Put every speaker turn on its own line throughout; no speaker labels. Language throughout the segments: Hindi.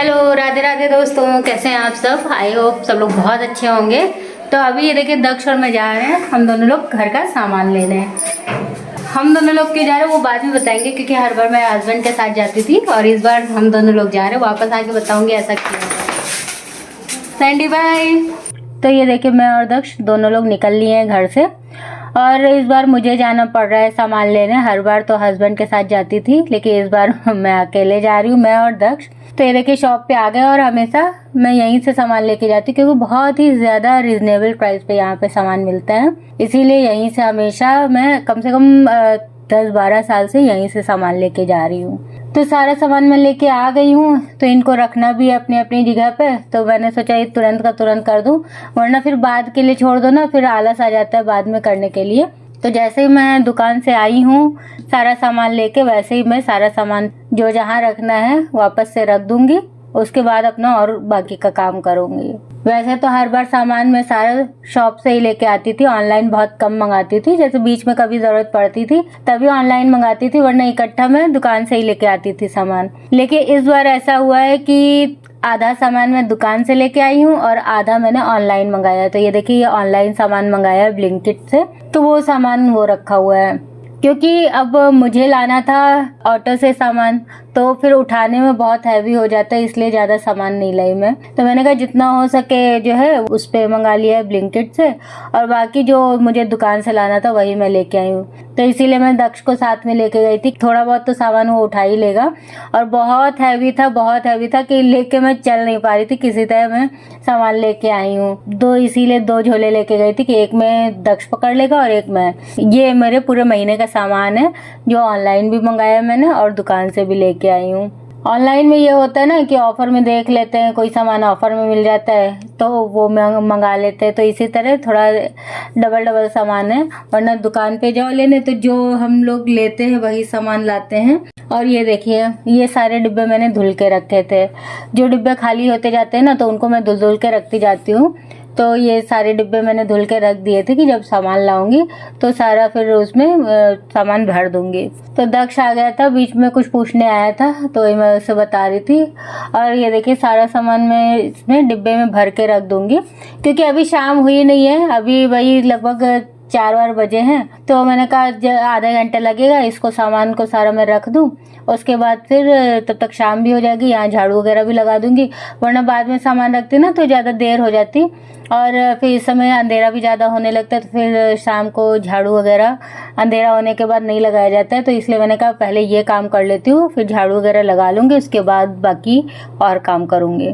हेलो, राधे राधे दोस्तों, कैसे हैं आप सब। आई होप सब लोग बहुत अच्छे होंगे। तो अभी ये देखिए, दक्ष और मैं जा रहे हैं, हम दोनों लोग घर का सामान लेने। हम दोनों लोग क्यों जा रहे हैं वो बाद में बताएंगे, क्योंकि हर बार मैं हस्बैंड के साथ जाती थी और इस बार हम दोनों लोग जा रहे हैं। वापस आके बताऊंगी ऐसा क्यों। Sandy bye. तो ये देखिए, मैं और दक्ष दोनों लोग निकल लिए हैं घर से और इस बार मुझे जाना पड़ रहा है सामान लेने। हर बार तो हस्बैंड के साथ जाती थी, लेकिन इस बार मैं अकेले जा रही हूँ, मैं और दक्ष। तो ये देखिए, शॉप पे आ गए और हमेशा मैं यहीं से सामान लेके जाती हूँ, क्योंकि बहुत ही ज़्यादा रिजनेबल प्राइस पे यहाँ पे सामान मिलता है। इसीलिए यहीं से हमेशा मैं कम से कम 10-12 साल से यहीं से सामान लेके जा रही हूँ। तो सारा सामान मैं लेके आ गई हूँ, तो इनको रखना भी है अपनी अपनी जगह पे। तो मैंने सोचा ये तुरंत का तुरंत कर दूँ, वरना फिर बाद के लिए छोड़ दो ना, फिर आलस आ जाता है बाद में करने के लिए। तो जैसे ही मैं दुकान से आई हूँ सारा सामान लेके, वैसे ही मैं सारा सामान जो जहाँ रखना है वापस से रख दूंगी। उसके बाद अपना और बाकी का काम करूंगी। वैसे तो हर बार सामान मैं सारा शॉप से ही लेके आती थी, ऑनलाइन बहुत कम मंगाती थी। जैसे बीच में कभी जरूरत पड़ती थी तभी ऑनलाइन मंगाती थी, वरना इकट्ठा मैं दुकान से ही लेके आती थी सामान। लेकिन इस बार ऐसा हुआ है कि आधा सामान मैं दुकान से लेके आई हूँ और आधा मैंने ऑनलाइन मंगाया। तो ये देखिए, ये ऑनलाइन सामान मंगाया है ब्लिंकिट से, तो वो सामान वो रखा हुआ है। क्योंकि अब मुझे लाना था ऑटो से सामान, तो फिर उठाने में बहुत हैवी हो जाता है, इसलिए ज़्यादा सामान नहीं लाई मैं। तो मैंने कहा जितना हो सके जो है उस पे मंगा लिया है ब्लिंकिट से, और बाकी जो मुझे दुकान से लाना था वही मैं लेके आई हूँ। तो इसीलिए मैं दक्ष को साथ में लेके गई थी। थोड़ा बहुत तो सामान वो उठा ही लेगा, और बहुत हैवी था कि लेके मैं चल नहीं पा रही थी। किसी तरह मैं सामान लेके आई हूँ। इसीलिए 2 झोले लेके गई थी कि एक में दक्ष पकड़ लेगा और एक मैं। ये मेरे पूरे महीने का सामान है जो ऑनलाइन भी मंगाया मैंने और दुकान से भी लेके आई हूँ। ऑनलाइन में ये होता है ना कि ऑफर में देख लेते हैं, कोई सामान ऑफर में मिल जाता है तो वो मंगा लेते हैं। तो इसी तरह थोड़ा डबल सामान है, वरना दुकान पे जाओ लेने तो जो हम लोग लेते हैं वही सामान लाते हैं। और ये देखिए, ये सारे डिब्बे मैंने धुल के रखे थे। जो डिब्बे खाली होते जाते हैं ना, तो उनको मैं धुल के रखती जाती हूँ। तो ये सारे डिब्बे मैंने धुल के रख दिए थे कि जब सामान लाऊंगी तो सारा फिर उसमें सामान भर दूंगी। तो दक्ष आ गया था, बीच में कुछ पूछने आया था, तो मैं उसे बता रही थी। और ये देखिए, सारा सामान मैं इसमें डिब्बे में भर के रख दूंगी, क्योंकि अभी शाम हुई नहीं है, अभी वही लगभग 4 बजे हैं। तो मैंने कहा आधा घंटा लगेगा, इसको सामान को सारा मैं रख दूं, उसके बाद फिर तब तक शाम भी हो जाएगी। यहाँ झाड़ू वगैरह भी लगा दूंगी, वरना बाद में सामान रखती ना तो ज़्यादा देर हो जाती, और फिर इस समय अंधेरा भी ज़्यादा होने लगता है। तो फिर शाम को झाड़ू वगैरह अंधेरा होने के बाद नहीं लगाया जाता है। तो इसलिए मैंने कहा पहले ये काम कर लेती हूँ, फिर झाड़ू वगैरह लगा लूँगी, उसके बाद बाकी और काम करूँगी।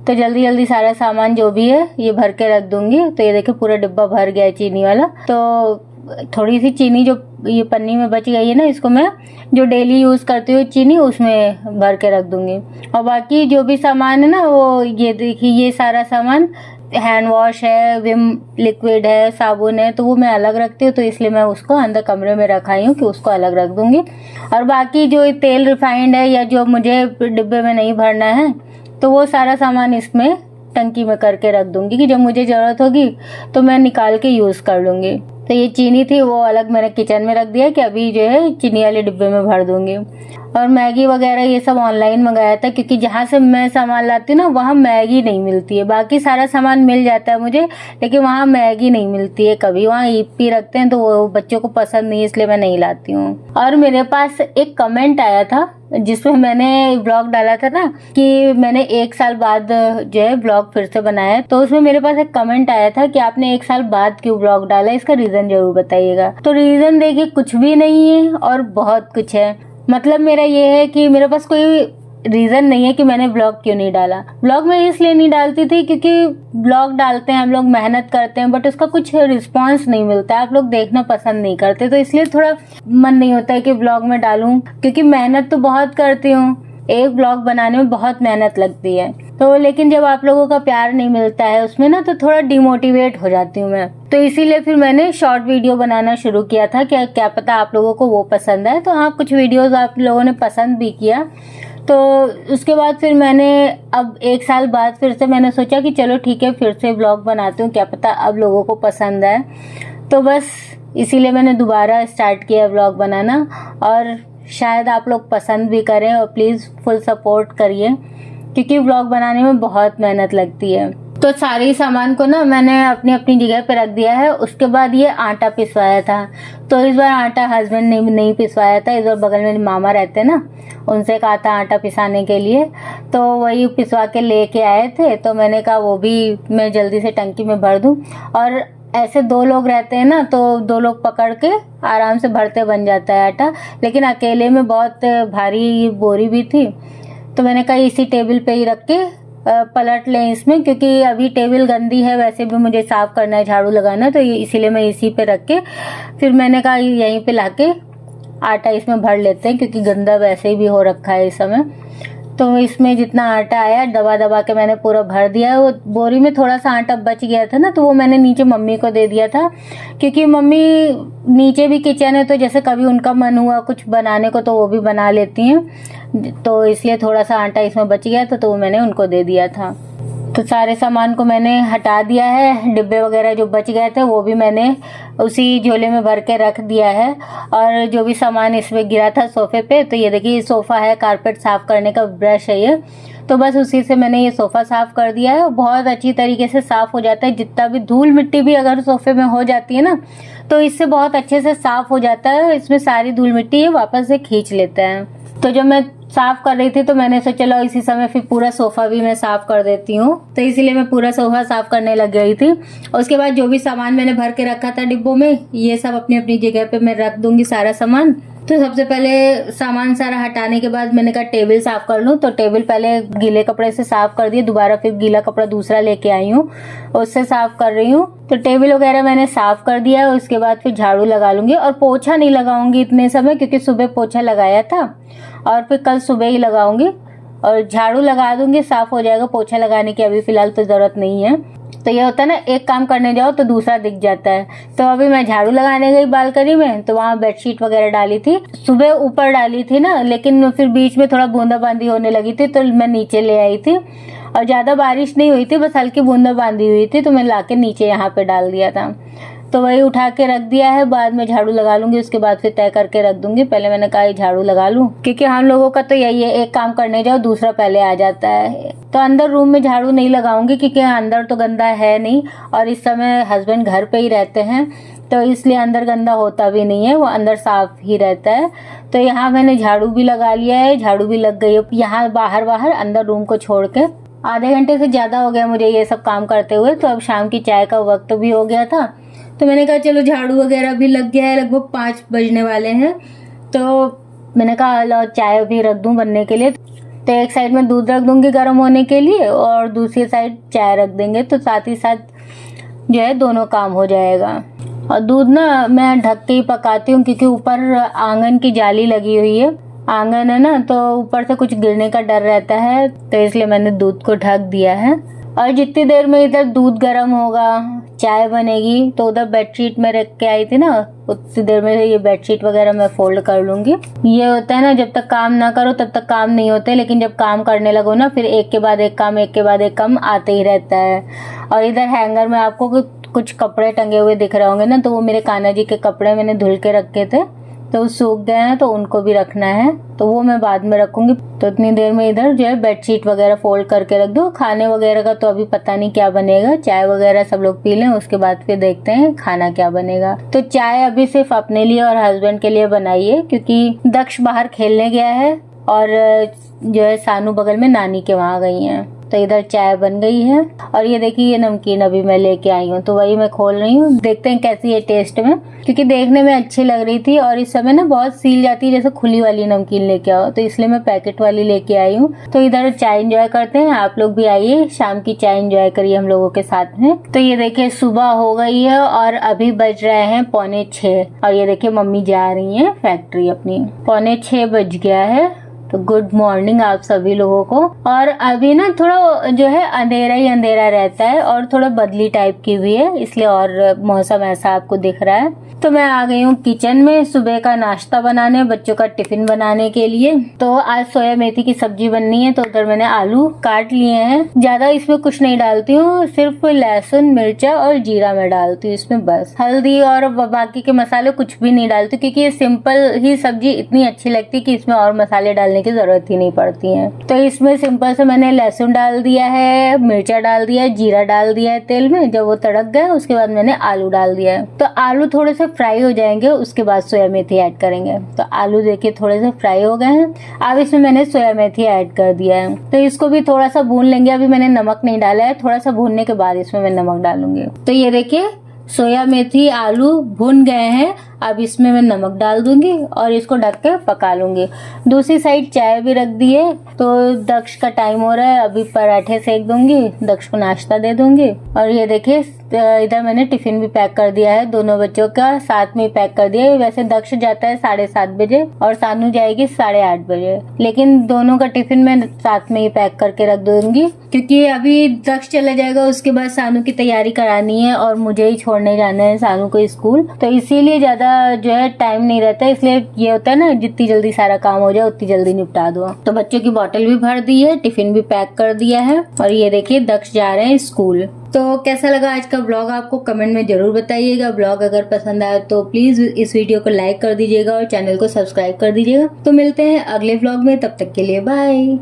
तो जल्दी जल्दी सारा सामान जो भी है ये भर के रख दूंगी। तो ये देखिए, पूरा डिब्बा भर गया है चीनी वाला। तो थोड़ी सी चीनी जो ये पन्नी में बच गई है ना, इसको मैं जो डेली यूज़ करती हूँ चीनी, उसमें भर के रख दूंगी। और बाकी जो भी सामान है ना, वो ये देखिए, ये सारा सामान हैंड वॉश है, विम लिक्विड है, साबुन है, तो वो मैं अलग रखती हूँ। तो इसलिए मैं उसको अंदर कमरे में रखाई हूँ कि उसको अलग रख दूंगी। और बाकी जो तेल रिफाइंड है या जो मुझे डिब्बे में नहीं भरना है, तो वो सारा सामान इसमें टंकी में करके रख दूंगी कि जब मुझे ज़रूरत होगी तो मैं निकाल के यूज़ कर लूँगी। तो ये चीनी थी वो अलग मैंने किचन में रख दिया कि अभी जो है चीनी वाले डिब्बे में भर दूंगी। और मैगी वगैरह ये सब ऑनलाइन मंगाया था, क्योंकि जहाँ से मैं सामान लाती हूँ ना वहाँ मैगी नहीं मिलती है। बाकी सारा सामान मिल जाता है मुझे, लेकिन वहाँ मैगी नहीं मिलती है। कभी वहाँ ईपी रखते हैं तो वो बच्चों को पसंद नहीं, इसलिए मैं नहीं लाती हूँ। और मेरे पास एक कमेंट आया था जिसमें मैंने ब्लॉग डाला था ना कि मैंने 1 साल बाद जो है ब्लॉग फिर से बनाया है। तो उसमें मेरे पास एक कमेंट आया था कि आपने 1 साल बाद क्यों ब्लॉग डाला, इसका रीजन जरूर बताइएगा। तो रीजन देखिए, कुछ भी नहीं है और बहुत कुछ है। मतलब मेरा ये है कि मेरे पास कोई रीजन नहीं है कि मैंने ब्लॉग क्यों नहीं डाला। ब्लॉग मैं इसलिए नहीं डालती थी क्योंकि ब्लॉग डालते हैं हम लोग, मेहनत करते हैं, बट उसका कुछ रिस्पांस नहीं मिलता है, आप लोग देखना पसंद नहीं करते। तो इसलिए थोड़ा मन नहीं होता है कि ब्लॉग में डालूं, क्योंकि मेहनत तो बहुत करती हूँ। एक ब्लॉग बनाने में बहुत मेहनत लगती है। तो लेकिन जब आप लोगों का प्यार नहीं मिलता है उसमें ना, तो थोड़ा डिमोटिवेट हो जाती हूँ मैं। तो इसीलिए फिर मैंने शॉर्ट वीडियो बनाना शुरू किया था, क्या पता आप लोगों को वो पसंद आए। तो हाँ, कुछ वीडियोस आप लोगों ने पसंद भी किया। तो उसके बाद फिर मैंने अब 1 साल बाद फिर से मैंने सोचा कि चलो ठीक है, फिर से ब्लॉग बनाती हूँ, क्या पता अब लोगों को पसंद आए। तो बस इसीलिए मैंने दोबारा स्टार्ट किया ब्लॉग बनाना, और शायद आप लोग पसंद भी करें। और प्लीज़ फुल सपोर्ट करिए, क्योंकि व्लॉग बनाने में बहुत मेहनत लगती है। तो सारे सामान को ना मैंने अपनी अपनी जगह पे रख दिया है। उसके बाद ये आटा पिसवाया था, तो इस बार आटा हस्बैंड ने नहीं पिसवाया था। इस बार बगल में मामा रहते हैं ना, उनसे कहा था आटा पिसाने के लिए, तो वही पिसवा के लेके आए थे। तो मैंने कहा वो भी मैं जल्दी से टंकी में भर दूं। और ऐसे 2 लोग रहते हैं ना, तो 2 लोग पकड़ के आराम से भरते बन जाता है आटा। लेकिन अकेले में बहुत भारी बोरी भी थी, तो मैंने कहा इसी टेबल पे ही रख के पलट लें इसमें, क्योंकि अभी टेबल गंदी है, वैसे भी मुझे साफ करना है, झाड़ू लगाना है, तो इसीलिए मैं इसी पे रख के फिर मैंने कहा यहीं पे लाके आटा इसमें भर लेते हैं, क्योंकि गंदा वैसे ही भी हो रखा है इस समय। तो इसमें जितना आटा आया दबा दबा के मैंने पूरा भर दिया। वो बोरी में थोड़ा सा आटा बच गया था ना, तो वो मैंने नीचे मम्मी को दे दिया था, क्योंकि मम्मी नीचे भी किचन है, तो जैसे कभी उनका मन हुआ कुछ बनाने को तो वो भी बना लेती हैं। तो इसलिए थोड़ा सा आटा इसमें बच गया था, तो वो मैंने उनको दे दिया था। तो सारे सामान को मैंने हटा दिया है। डिब्बे वगैरह जो बच गए थे वो भी मैंने उसी झोले में भर के रख दिया है। और जो भी सामान इसमें गिरा था सोफे पे, तो ये देखिए सोफा है, कारपेट साफ करने का ब्रश है ये, तो बस उसी से मैंने ये सोफा साफ कर दिया है। बहुत अच्छी तरीके से साफ हो जाता है। जितना भी धूल मिट्टी भी अगर सोफे में हो जाती है ना, तो इससे बहुत अच्छे से साफ हो जाता है। इसमें सारी धूल मिट्टी ये वापस से खींच लेता है। तो जब मैं साफ कर रही थी तो मैंने सोचा चलो इसी समय फिर पूरा सोफा भी मैं साफ कर देती हूँ, तो इसीलिए मैं पूरा सोफा साफ करने लग गई थी। उसके बाद जो भी सामान मैंने भर के रखा था डिब्बों में, ये सब अपनी अपनी जगह पे मैं रख दूंगी सारा सामान। तो सबसे पहले सामान सारा हटाने के बाद मैंने कहा टेबल साफ कर लूँ, तो टेबल पहले गीले कपड़े से साफ कर दिए, दोबारा फिर गीला कपड़ा दूसरा लेके आई हूँ, उससे साफ कर रही हूँ। तो टेबल वगैरह मैंने साफ कर दिया है। उसके बाद फिर झाड़ू लगा लूंगी, और पोछा नहीं लगाऊंगी इतने समय, क्योंकि सुबह पोछा लगाया था और फिर कल सुबह ही लगाऊंगी। और झाड़ू लगा दूंगी, साफ हो जाएगा। पोछा लगाने की अभी फिलहाल तो जरूरत नहीं है। तो ये होता है ना, एक काम करने जाओ तो दूसरा दिख जाता है। तो अभी मैं झाड़ू लगाने गई बालकनी में, तो वहाँ बेडशीट वगैरह डाली थी, सुबह ऊपर डाली थी ना, लेकिन फिर बीच में थोड़ा बूंदाबांदी होने लगी थी, तो मैं नीचे ले आई थी। और ज्यादा बारिश नहीं हुई थी, बस हल्की बूंदाबांदी हुई थी, तो मैं लाके नीचे यहाँ पे डाल दिया था। तो वही उठा के रख दिया है, बाद में झाड़ू लगा लूंगी, उसके बाद फिर तय करके रख दूंगी। पहले मैंने कहा झाड़ू लगा लूं, क्योंकि हम लोगों का तो यही है, एक काम करने जाओ दूसरा पहले आ जाता है। तो अंदर रूम में झाड़ू नहीं लगाऊंगी, क्योंकि अंदर तो गंदा है नहीं, और इस समय हस्बैंड घर पे ही रहते हैं, तो इसलिए अंदर गंदा होता भी नहीं है, वो अंदर साफ ही रहता है। तो यहाँ मैंने झाड़ू भी लगा लिया है, झाड़ू भी लग गई है यहाँ बाहर बाहर, अंदर रूम को छोड़ के। आधे घंटे से ज्यादा हो गया मुझे ये सब काम करते हुए, तो अब शाम की चाय का वक्त भी हो गया था, तो मैंने कहा चलो झाड़ू वगैरह भी लग गया है, लगभग 5 बजने वाले हैं। तो मैंने कहा लो चाय भी रख दूं बनने के लिए। तो एक साइड में दूध रख दूंगी गर्म होने के लिए, और दूसरी साइड चाय रख देंगे, तो साथ ही साथ जो है दोनों काम हो जाएगा। और दूध ना मैं ढक के ही पकाती हूँ, क्योंकि ऊपर आंगन की जाली लगी हुई है, आंगन है ना, तो ऊपर से कुछ गिरने का डर रहता है, तो इसलिए मैंने दूध को ढक दिया है। और जितनी देर में इधर दूध गर्म होगा, चाय बनेगी, तो उधर बेडशीट में रख के आई थी ना, उतनी देर में ये बेडशीट वगैरह मैं फोल्ड कर लूंगी। ये होता है ना, जब तक काम ना करो तब तक काम नहीं होते, लेकिन जब काम करने लगो ना, फिर एक के बाद एक काम, एक के बाद एक काम आते ही रहता है। और इधर हैंगर में आपको कुछ कपड़े टंगे हुए दिख रहे होंगे ना, तो वो मेरे कान्हा जी के कपड़े मैंने धुल के रखे थे, तो सूख गए हैं, तो उनको भी रखना है, तो वो मैं बाद में रखूंगी। तो इतनी देर में इधर जो है बेडशीट वगैरह फोल्ड करके रख दो। खाने वगैरह का तो अभी पता नहीं क्या बनेगा, चाय वगैरह सब लोग पी लें, उसके बाद फिर देखते हैं खाना क्या बनेगा। तो चाय अभी सिर्फ अपने लिए और हस्बैंड के लिए बनाई है, क्योंकि दक्ष बाहर खेलने गया है, और जो है सानू बगल में नानी के वहाँ गई है। तो इधर चाय बन गई है, और ये देखिए ये नमकीन अभी मैं लेके आई हूँ, तो वही मैं खोल रही हूँ, देखते हैं कैसी है टेस्ट में, क्योंकि देखने में अच्छी लग रही थी। और इस समय ना बहुत सील जाती है, जैसे खुली वाली नमकीन लेके आओ, तो इसलिए मैं पैकेट वाली लेके आई हूँ। तो इधर चाय एंजॉय करते हैं, आप लोग भी आइए, शाम की चाय एंजॉय करिए हम लोगों के साथ में। तो ये देखिए सुबह हो गई है, और अभी बज रहे हैं 5:45, और ये देखिए मम्मी जा रही है फैक्ट्री अपनी, 5:45 बज गया है। तो गुड मॉर्निंग आप सभी लोगों को। और अभी ना थोड़ा जो है अंधेरा ही अंधेरा रहता है, और थोड़ा बदली टाइप की भी है, इसलिए और मौसम ऐसा आपको दिख रहा है। तो मैं आ गई हूँ किचन में सुबह का नाश्ता बनाने, बच्चों का टिफिन बनाने के लिए। तो आज सोया मेथी की सब्जी बननी है, तो उधर मैंने आलू काट लिए हैं। ज्यादा इसमें कुछ नहीं डालती हूँ, सिर्फ लहसुन मिर्चा और जीरा में डालती हूँ इसमें, बस हल्दी और बाकी के मसाले कुछ भी नहीं डालती, क्योंकि ये सिंपल ही सब्जी इतनी अच्छी लगती है कि इसमें और मसाले डालने की जरूरत ही नहीं पड़ती है। तो इसमें सिंपल से मैंने लहसुन डाल दिया है, मिर्चा डाल दिया है, जीरा डाल दिया है तेल में। जब वो तड़क गए उसके बाद मैंने आलू डाल दिया है। तो आलू थोड़े से फ्राई हो जाएंगे, उसके बाद सोया मेथी ऐड करेंगे। तो आलू देखिए थोड़े से फ्राई हो गए हैं। अब इसमें मैंने सोया मेथी ऐड कर दिया है। तो इसको भी थोड़ा सा भून लेंगे। अभी मैंने नमक नहीं डाला है, थोड़ा सा भूनने के बाद इसमें मैं नमक डालूंगी। तो ये देखिए सोया मेथी आलू भुन गए हैं। अब इसमें मैं नमक डाल दूंगी और इसको ढक के पका लूंगी। दूसरी साइड चाय भी रख दी है। तो दक्ष का टाइम हो रहा है, अभी पराठे सेक दूंगी, दक्ष को नाश्ता दे दूंगी। और ये देखिए इधर मैंने टिफिन भी पैक कर दिया है, दोनों बच्चों का साथ में पैक कर दिया है। वैसे दक्ष जाता है 7:30 बजे और सानू जाएगी 8:30 बजे, लेकिन दोनों का टिफिन मैं साथ में ही पैक करके रख दूंगी, क्योंकि अभी दक्ष चला जाएगा, उसके बाद सानू की तैयारी करानी है और मुझे ही छोड़ने जाना है सानू को स्कूल। तो इसीलिए ज्यादा जो है टाइम नहीं रहता, इसलिए ये होता है ना जितनी जल्दी सारा काम हो जाए उतनी जल्दी निपटा दो। तो बच्चों की बोतल भी भर दी है, टिफिन भी पैक कर दिया है और ये देखिए दक्ष जा रहे हैं स्कूल। तो कैसा लगा आज का ब्लॉग आपको कमेंट में जरूर बताइएगा। ब्लॉग अगर पसंद आया तो प्लीज इस वीडियो को लाइक कर दीजिएगा और चैनल को सब्सक्राइब कर दीजिएगा। तो मिलते हैं अगले ब्लॉग में, तब तक के लिए बाय।